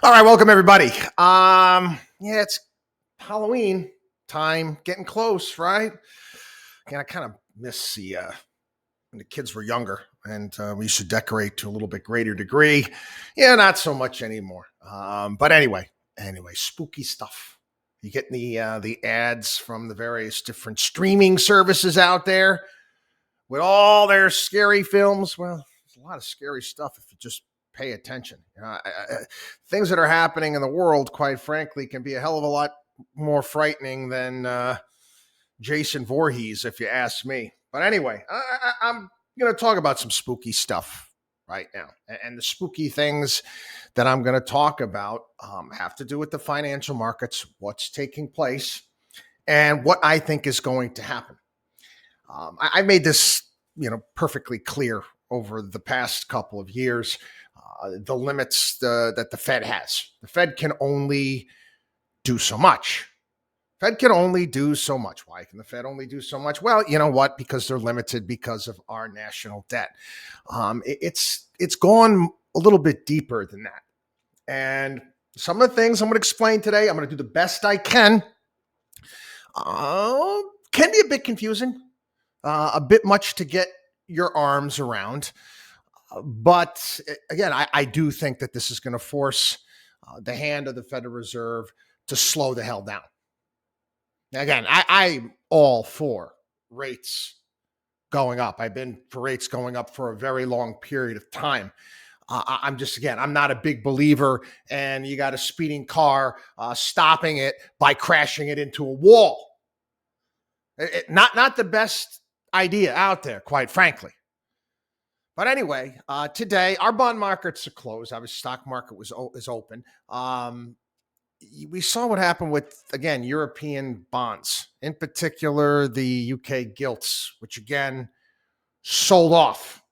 All right, welcome everybody. It's Halloween time, getting close, right? Again, I kind of miss when the kids were younger, and we used to decorate to a little bit greater degree. Yeah, not so much anymore. But anyway, spooky stuff. You get the ads from the various different streaming services out there with all their scary films. Well, there's a lot of scary stuff if you just pay attention. Things that are happening in the world, quite frankly, can be a hell of a lot more frightening than Jason Voorhees, if you ask me. But anyway, I'm going to talk about some spooky stuff right now. And the spooky things that I'm going to talk about have to do with the financial markets, what's taking place, and what I think is going to happen. I made this, perfectly clear over the past couple of years. The limits that the Fed has. The Fed can only do so much. Fed can only do so much. Why can the Fed only do so much? Well, you know what? Because they're limited because of our national debt. It's gone a little bit deeper than that. And some of the things I'm going to explain today, I'm going to do the best I can. Can be a bit confusing, a bit much to get your arms around. But again, I do think that this is going to force the hand of the Federal Reserve to slow the hell down. Now, again, I'm all for rates going up. I've been for rates going up for a very long period of time. I'm not a big believer, and you got a speeding car stopping it by crashing it into a wall. Not the best idea out there, quite frankly. But anyway, today our bond markets are closed. Our stock market is open. We saw what happened with, again, European bonds, in particular the UK gilts, which again sold off.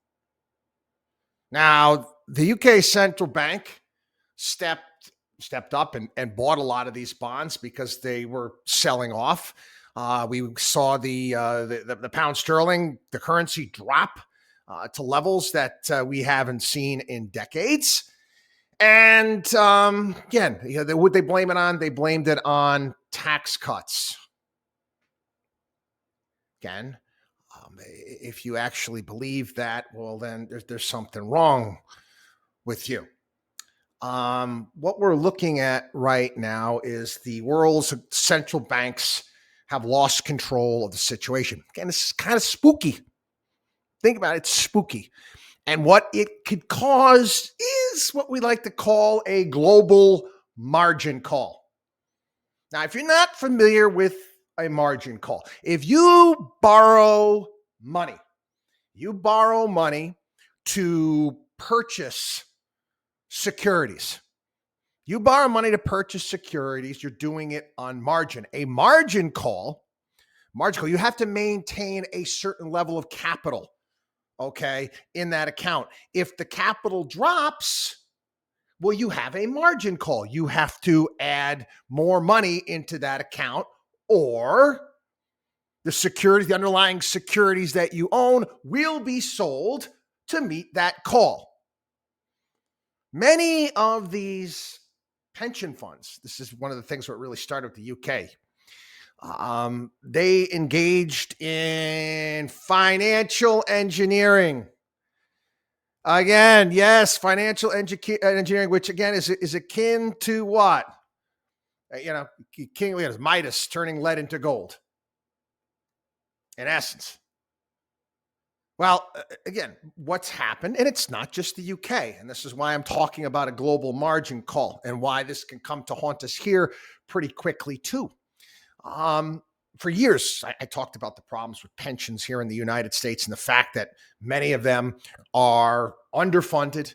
Now, the UK central bank stepped up and bought a lot of these bonds because they were selling off. We saw the pound sterling, the currency drop to levels that we haven't seen in decades. And again, what they blame it on? They blamed it on tax cuts. Again, if you actually believe that, well, then there's something wrong with you. What we're looking at right now is the world's central banks have lost control of the situation. Again, this is kind of spooky. Think about it, it's spooky. And what it could cause is what we like to call a global margin call. Now, if you're not familiar with a margin call, if you borrow money to purchase securities. You borrow money to purchase securities, you're doing it on margin. A margin call, you have to maintain a certain level of capital, okay, in that account. If the capital drops, well, you have a margin call. You have to add more money into that account, or the underlying securities that you own will be sold to meet that call. Many of these pension funds, this is one of the things that really started with the UK. They engaged in financial engineering. Again, yes, financial engineering, which again is akin to what? King Midas turning lead into gold. In essence. Well, again, what's happened, and it's not just the UK, and this is why I'm talking about a global margin call and why this can come to haunt us here pretty quickly too. For years, I talked about the problems with pensions here in the United States and the fact that many of them are underfunded.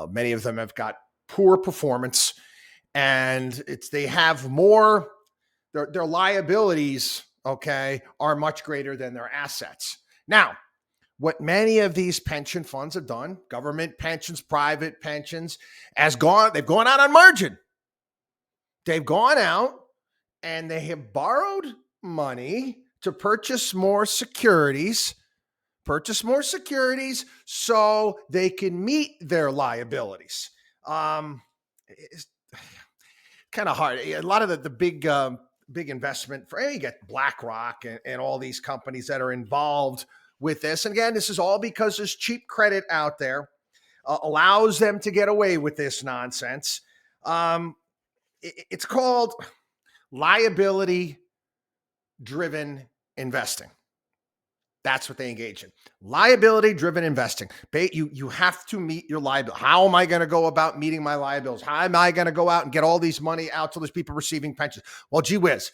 Many of them have got poor performance, and they have more, their liabilities, okay, are much greater than their assets. Now, what many of these pension funds have done, government pensions, private pensions, they've gone out on margin. They've gone out and they have borrowed money to purchase more securities so they can meet their liabilities. kind of hard. A lot of the big investment for you get BlackRock and all these companies that are involved with this. And again, this is all because there's cheap credit out there, allows them to get away with this nonsense. It's called liability driven investing. That's what they engage in. Liability driven investing. You have to meet your liability. How am I going to go about meeting my liabilities? How am I going to go out and get all these money out to those people receiving pensions? Well, gee whiz.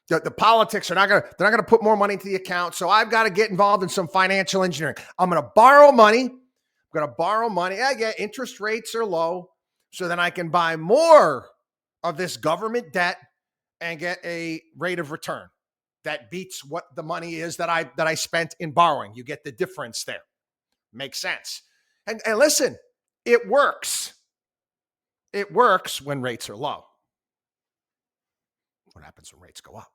The politics they're not going to put more money into the account. So I've got to get involved in some financial engineering. I'm going to borrow money. I get interest rates are low. So then I can buy more of this government debt and get a rate of return that beats what the money is that I spent in borrowing. You get the difference there. Makes sense. And listen, it works. It works when rates are low. What happens when rates go up?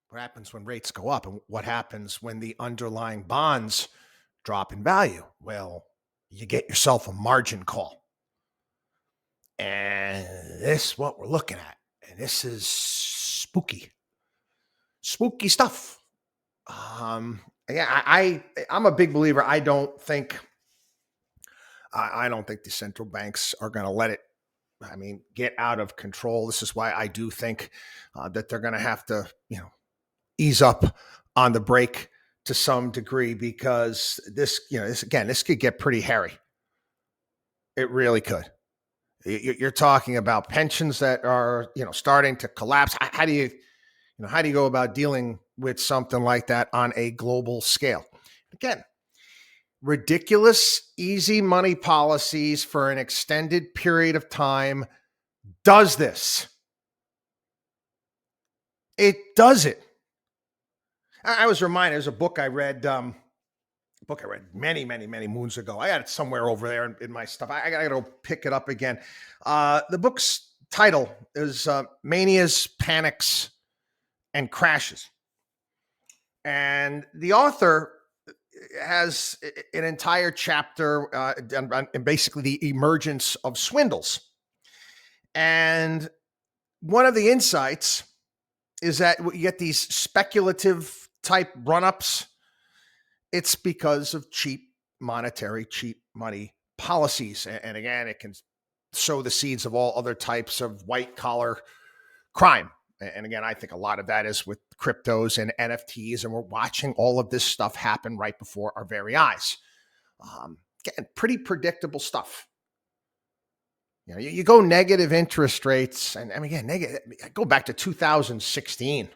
What happens when rates go up? And what happens when the underlying bonds drop in value? Well, you get yourself a margin call. And this is what we're looking at. And this is spooky stuff. I'm a big believer. I don't think the central banks are going to let it, get out of control. This is why I do think that they're going to have to, ease up on the brake to some degree, because this could get pretty hairy. It really could. You're talking about pensions that are, starting to collapse. How do you go about dealing with something like that on a global scale? Again, ridiculous, easy money policies for an extended period of time does this. It does it. I was reminded, there's a book I read many, many, many moons ago. I got it somewhere over there in my stuff. I got to go pick it up again. The book's title is Manias, Panics, and Crashes. And the author has an entire chapter on basically the emergence of swindles. And one of the insights is that you get these speculative type run-ups. It's because of cheap money policies. And again, it can sow the seeds of all other types of white-collar crime. And again, I think a lot of that is with cryptos and NFTs, and we're watching all of this stuff happen right before our very eyes. Again, pretty predictable stuff. You go negative interest rates, and again, go back to 2016.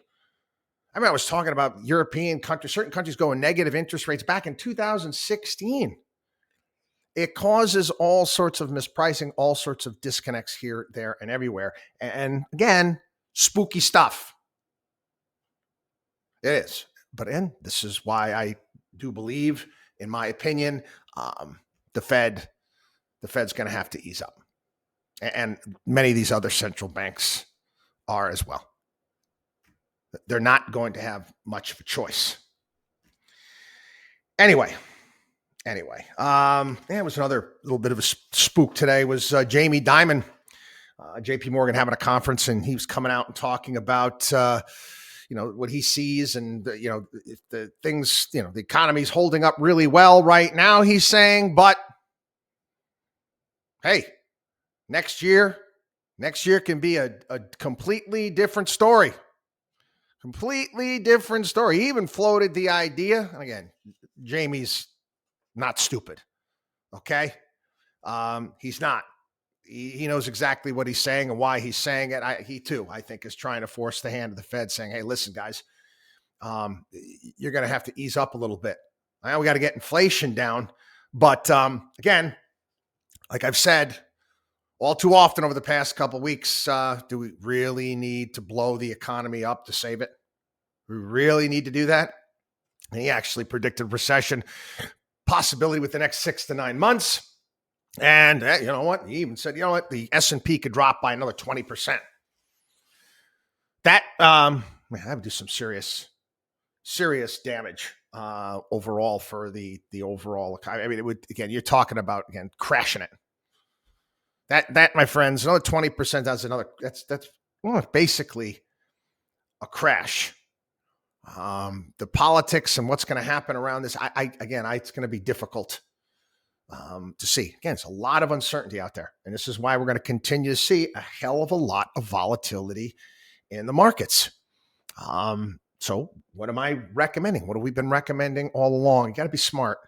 I was talking about European countries, certain countries going negative interest rates back in 2016. It causes all sorts of mispricing, all sorts of disconnects here, there, and everywhere. And again, spooky stuff. It is. But again, this is why I do believe, in my opinion, the Fed's going to have to ease up. And many of these other central banks are as well. They're not going to have much of a choice. Anyway, it was another little bit of a spook today. Was Jamie Dimon, JP Morgan, having a conference, and he was coming out and talking about what he sees, and if the things, the economy's holding up really well right now, he's saying, but hey, next year can be a completely different story. Completely different story. He even floated the idea. And again, Jamie's not stupid. Okay. He's not. He knows exactly what he's saying and why he's saying it. He too, I think, is trying to force the hand of the Fed, saying, hey, listen, guys, you're going to have to ease up a little bit. Now we got to get inflation down. But again, like I've said all too often over the past couple of weeks, do we really need to blow the economy up to save it? We really need to do that? And he actually predicted recession possibility with the next 6 to 9 months. And you know what? He even said, the S&P could drop by another 20%. That I would do some serious damage overall for the overall economy. It would, again, you're talking about, crashing it. That, my friends, another 20%. That's basically a crash. The politics and what's going to happen around this, it's going to be difficult to see. Again, it's a lot of uncertainty out there, and this is why we're going to continue to see a hell of a lot of volatility in the markets. So what am I recommending? What have we been recommending all along? You got to be smart,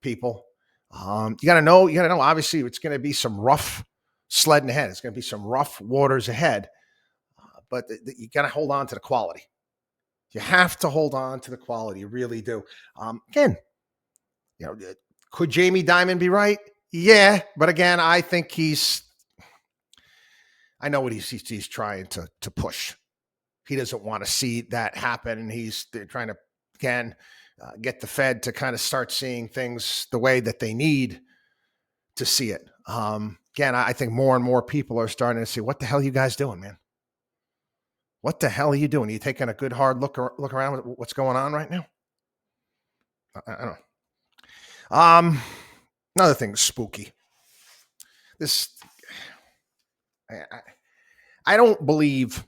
people. You got to know, obviously it's going to be some rough sledding ahead. It's going to be some rough waters ahead, but you got to hold on to the quality. You have to hold on to the quality. You really do. Again, could Jamie Dimon be right? Yeah. But again, I think I know what he's trying to push. He doesn't want to see that happen. And they're trying to, again, get the Fed to kind of start seeing things the way that they need to see it. Again, I think more and more people are starting to see, what the hell are you guys doing, man? What the hell are you doing? Are you taking a good hard look around at what's going on right now? I don't know. Another thing, spooky. I don't believe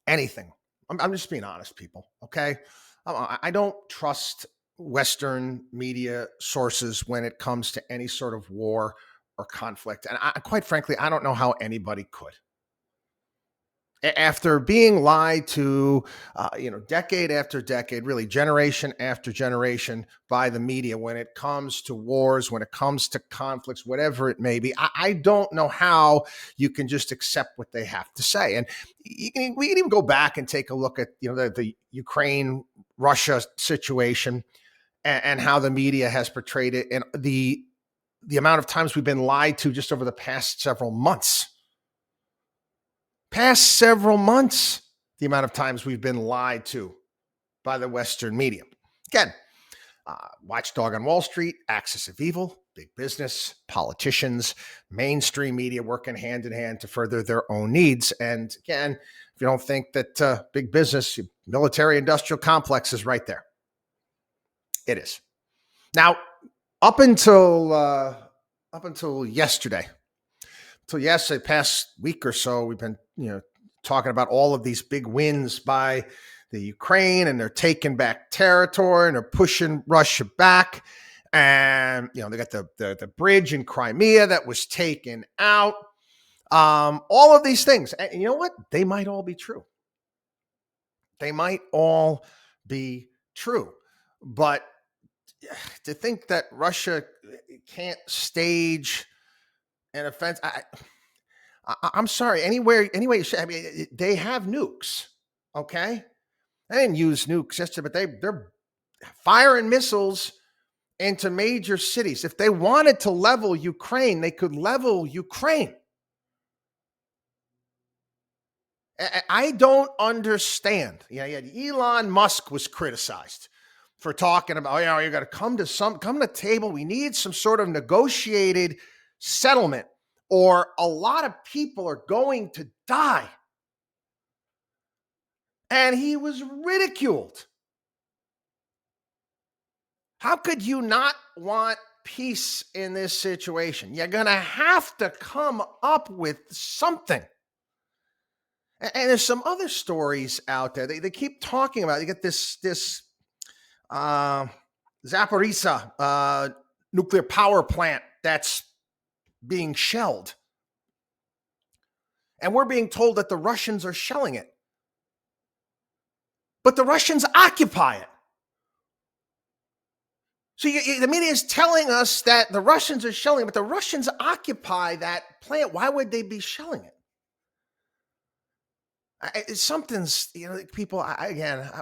anything. I'm just being honest, people. Okay, I don't trust Western media sources when it comes to any sort of war or conflict, and quite frankly, I don't know how anybody could. After being lied to, decade after decade, really generation after generation by the media when it comes to wars, when it comes to conflicts, whatever it may be, I don't know how you can just accept what they have to say. And we can even go back and take a look at, the Ukraine-Russia situation and how the media has portrayed it, and the amount of times we've been lied to just over the past several months. The amount of times we've been lied to by the Western media. Again, watchdog on Wall Street, axis of evil, big business, politicians, mainstream media working hand in hand to further their own needs. And again, if you don't think that big business, military industrial complex is right there. It is. Now, up until yesterday, past week or so, we've been, talking about all of these big wins by the Ukraine, and they're taking back territory and they're pushing Russia back. And, they got the bridge in Crimea that was taken out. All of these things. And you know what? They might all be true. But to think that Russia can't stage an offense, I'm sorry. Anyway, they have nukes. Okay, they didn't use nukes yesterday, but they're firing missiles into major cities. If they wanted to level Ukraine, they could level Ukraine. I don't understand. Elon Musk was criticized for talking about, you got to come to the table. We need some sort of negotiated settlement, or a lot of people are going to die. And he was ridiculed. How could you not want peace in this situation? You're going to have to come up with something. And there's some other stories out there. They keep talking about, you get this Zaporizhzhia nuclear power plant that's being shelled. And we're being told that the Russians are shelling it. But the Russians occupy it. So the media is telling us that the Russians are shelling it, but the Russians occupy that plant. Why would they be shelling it? Something's, people,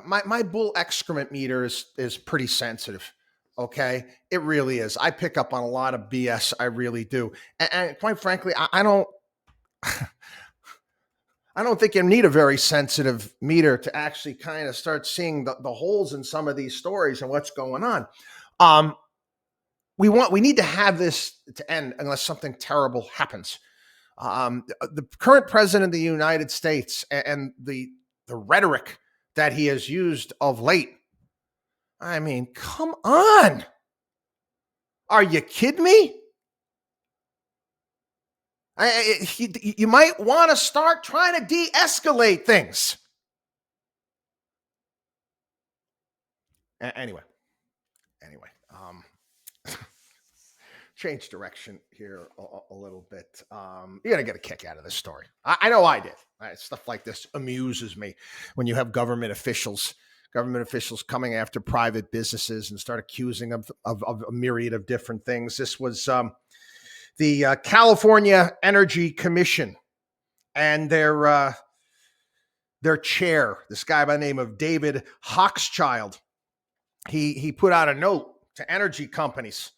my bull excrement meter is pretty sensitive. Okay. It really is. I pick up on a lot of BS. I really do. And quite frankly, I don't think you need a very sensitive meter to actually kind of start seeing the holes in some of these stories and what's going on. We need to have this to end unless something terrible happens. The current president of the United States and the rhetoric that he has used of late. I mean, come on. Are you kidding me? You might want to start trying to de-escalate things. Anyway, change direction here a little bit. You're gonna get a kick out of this story. I know I did. Stuff like this amuses me when you have government officials coming after private businesses and start accusing them of a myriad of different things. This was the California Energy Commission and their chair, this guy by the name of David Hochschild. He put out a note to energy companies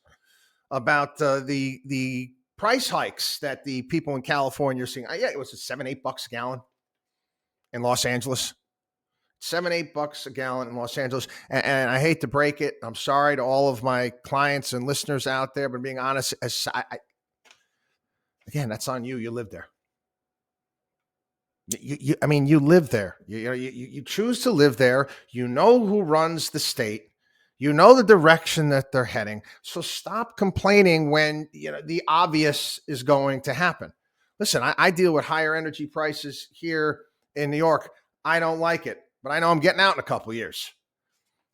about the price hikes that the people in California are seeing. Yeah, it was $7-8 a gallon in Los Angeles. $7-8 a gallon in Los Angeles. And I hate to break it. I'm sorry to all of my clients and listeners out there, but being honest, again, that's on you. You live there. You live there. You choose to live there. You know who runs the state. You know the direction that they're heading. So stop complaining when the obvious is going to happen. Listen, I deal with higher energy prices here in New York. I don't like it, but I know I'm getting out in a couple of years.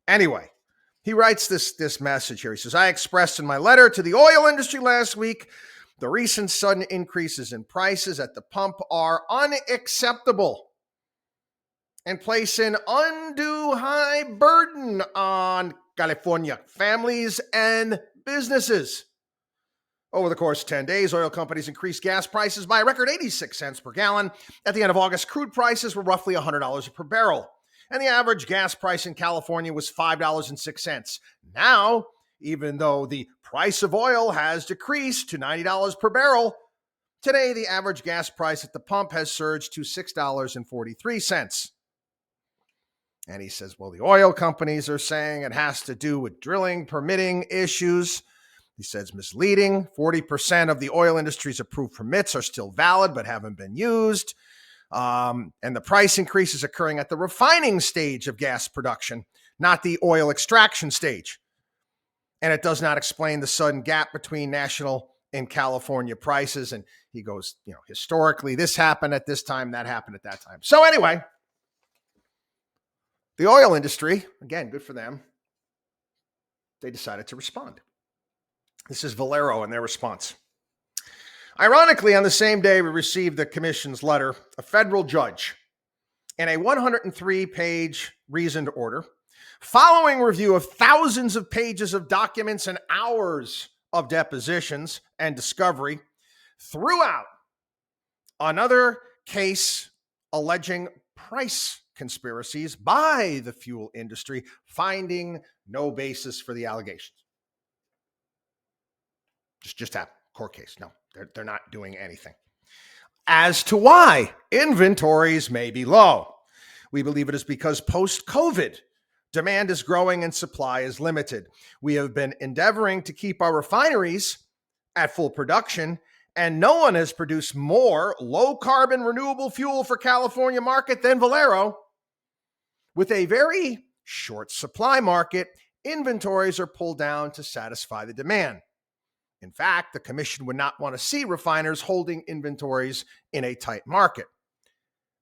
Anyway, he writes this message here. He says, I expressed in my letter to the oil industry last week, the recent sudden increases in prices at the pump are unacceptable and place an undue high burden on California families and businesses. Over the course of 10 days, oil companies increased gas prices by a record 86 cents per gallon. At the end of August, crude prices were roughly $100 per barrel, and the average gas price in California was $5.06. Now, even though the price of oil has decreased to $90 per barrel, today the average gas price at the pump has surged to $6.43. And he says, well, the oil companies are saying it has to do with drilling, permitting issues. He says misleading. 40% of the oil industry's approved permits are still valid but haven't been used. And the price increase is occurring at the refining stage of gas production, not the oil extraction stage. And it does not explain the sudden gap between national and California prices. And he goes, historically, this happened at this time, that happened at that time. So anyway, the oil industry, again, good for them, they decided to respond. This is Valero and their response. Ironically, on the same day we received the commission's letter, a federal judge, in a 103-page reasoned order, following review of thousands of pages of documents and hours of depositions and discovery, threw out another case alleging price conspiracies by the fuel industry, finding no basis for the allegations. Just happened. Court case. No, they're not doing anything. As to why inventories may be low, we believe it is because post-COVID, demand is growing and supply is limited. We have been endeavoring to keep our refineries at full production, and no one has produced more low-carbon renewable fuel for California market than Valero. With a very short supply market, inventories are pulled down to satisfy the demand. In fact, the commission would not want to see refiners holding inventories in a tight market.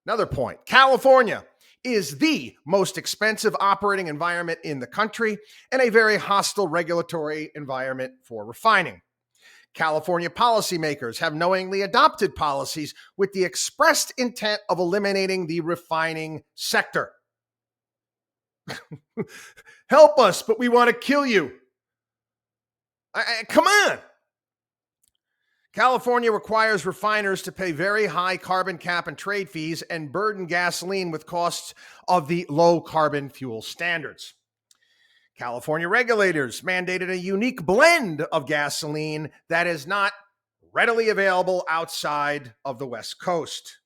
Another point, California is the most expensive operating environment in the country and a very hostile regulatory environment for refining. California policymakers have knowingly adopted policies with the expressed intent of eliminating the refining sector. Help us, but we want to kill you. Come on. California requires refiners to pay very high carbon cap and trade fees and burden gasoline with costs of the low carbon fuel standards. California regulators mandated a unique blend of gasoline that is not readily available outside of the West Coast.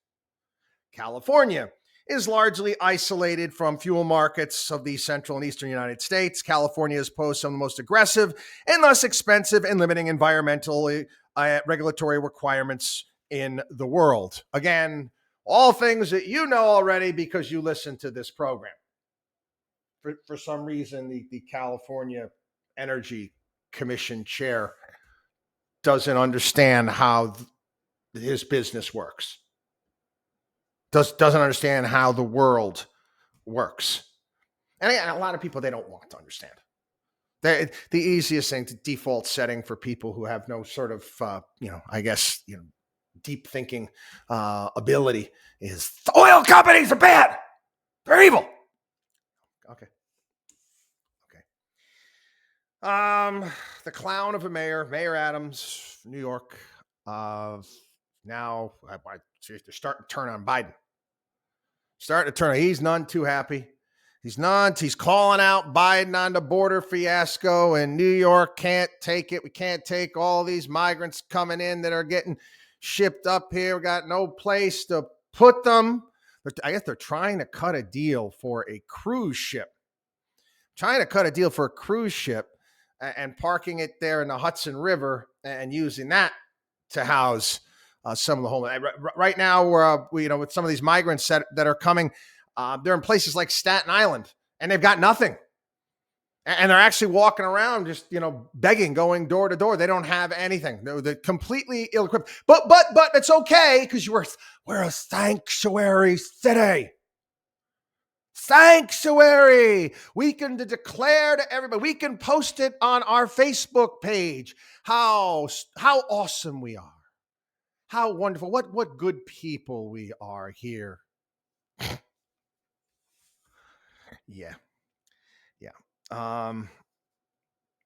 California is largely isolated from fuel markets of the central and eastern United States. California has posed some of the most aggressive and less expensive and limiting environmental regulatory requirements in the world. Again, all things that you know already because you listen to this program. For some reason, the California Energy Commission chair doesn't understand how his business works. Doesn't understand how the world works. And a lot of people, they don't want to understand. The easiest thing, to default setting for people who have no sort of, deep thinking ability is the oil companies are bad. They're evil. Okay. The clown of a mayor, Mayor Adams, New York. Now they're starting to turn on Biden. He's none too happy. He's calling out Biden on the border fiasco, and New York can't take it. We can't take all these migrants coming in that are getting shipped up here. We got no place to put them. I guess they're trying to cut a deal for a cruise ship. And parking it there in the Hudson River and using that to house some of the homeless. Right now, we're with some of these migrants that are coming, they're in places like Staten Island, and they've got nothing. And they're actually walking around just, begging, going door to door. They don't have anything. They're completely ill-equipped. But it's okay, because we're a sanctuary city. Sanctuary. We can declare to everybody. We can post it on our Facebook page how awesome we are. How wonderful. What good people we are here. Yeah.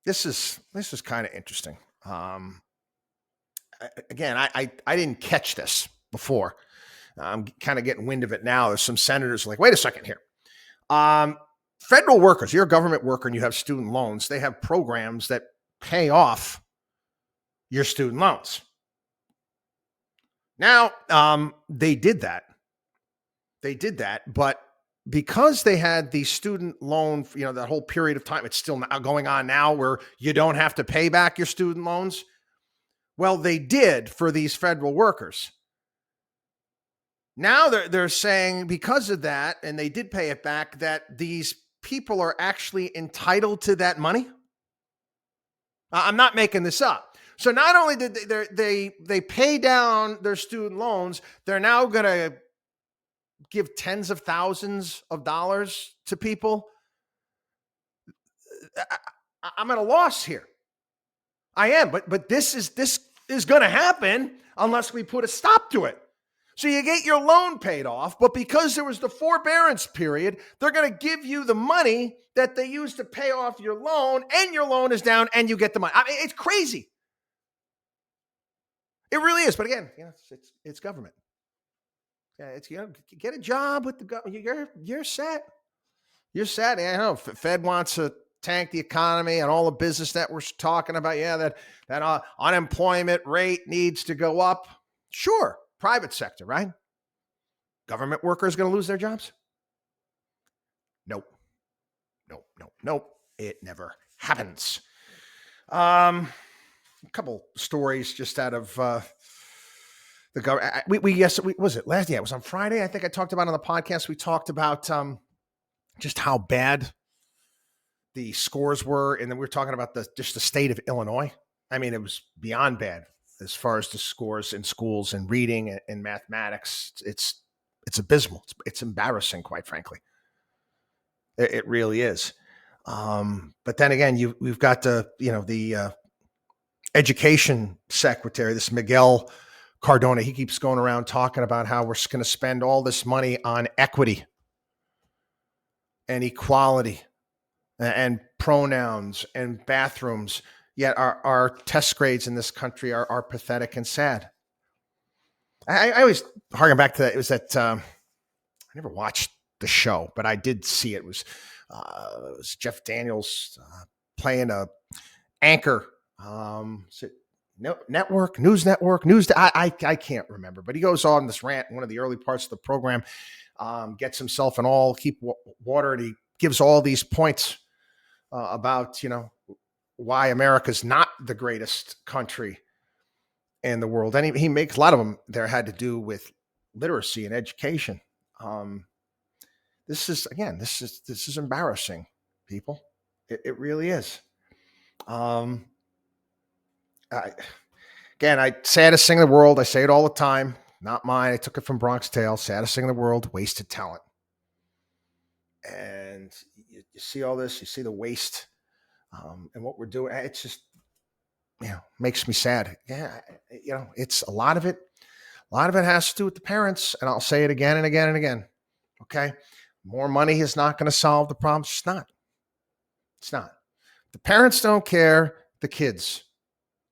This is kind of interesting. Again, I didn't catch this before. I'm kind of getting wind of it now. There's some senators like, wait a second here. Federal workers, you're a government worker and you have student loans. They have programs that pay off your student loans. Now, they did that, but because they had the student loan, that whole period of time, it's still going on now where you don't have to pay back your student loans. Well, they did for these federal workers. Now they're saying because of that, and they did pay it back, that these people are actually entitled to that money. I'm not making this up. So not only did they pay down their student loans, they're now going to give tens of thousands of dollars to people. I'm at a loss here. I am, but this is going to happen unless we put a stop to it. So you get your loan paid off, but because there was the forbearance period, they're going to give you the money that they used to pay off your loan, and your loan is down, and you get the money. I mean, it's crazy. It really is. But again, it's government. Yeah, it's get a job with the government. You're set. You're set. I know Fed wants to tank the economy and all the business that we're talking about. Yeah, that unemployment rate needs to go up. Sure. Private sector, right? Government workers going to lose their jobs? Nope. It never happens. A couple stories just out of the government. Was it last? Yeah, it was on Friday. I think I talked about on the podcast. We talked about just how bad the scores were, and then we were talking about the state of Illinois. I mean, it was beyond bad. As far as the scores in schools and reading and mathematics, it's abysmal. It's embarrassing, quite frankly. It really is. But then again, we've got the education secretary, this Miguel Cardona. He keeps going around talking about how we're going to spend all this money on equity and equality and pronouns and bathrooms. Yet our test grades in this country are pathetic and sad. I always harken back to that. It was that I never watched the show, but I did see it. It was Jeff Daniels playing a anchor. News Network. I can't remember, but he goes on this rant. One of the early parts of the program, gets himself an all keep water, and he gives all these points about why America's not the greatest country in the world. And he makes a lot of them there had to do with literacy and education. This is embarrassing, people. It really is. Again, saddest thing in the world. I say it all the time. Not mine. I took it from Bronx Tale. Saddest thing in the world, wasted talent. And you see all this, you see the waste and what we're doing. It's just, makes me sad. Yeah. It's a lot of it has to do with the parents. And I'll say it again and again and again. Okay. More money is not going to solve the problem. It's not. The parents don't care. The kids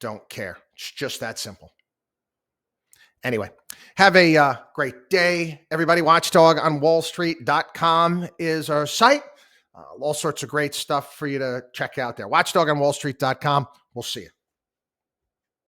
don't care. It's just that simple. Anyway, have a great day. Everybody, watchdogonwallstreet.com is our site. All sorts of great stuff for you to check out there. Watchdogonwallstreet.com. We'll see you.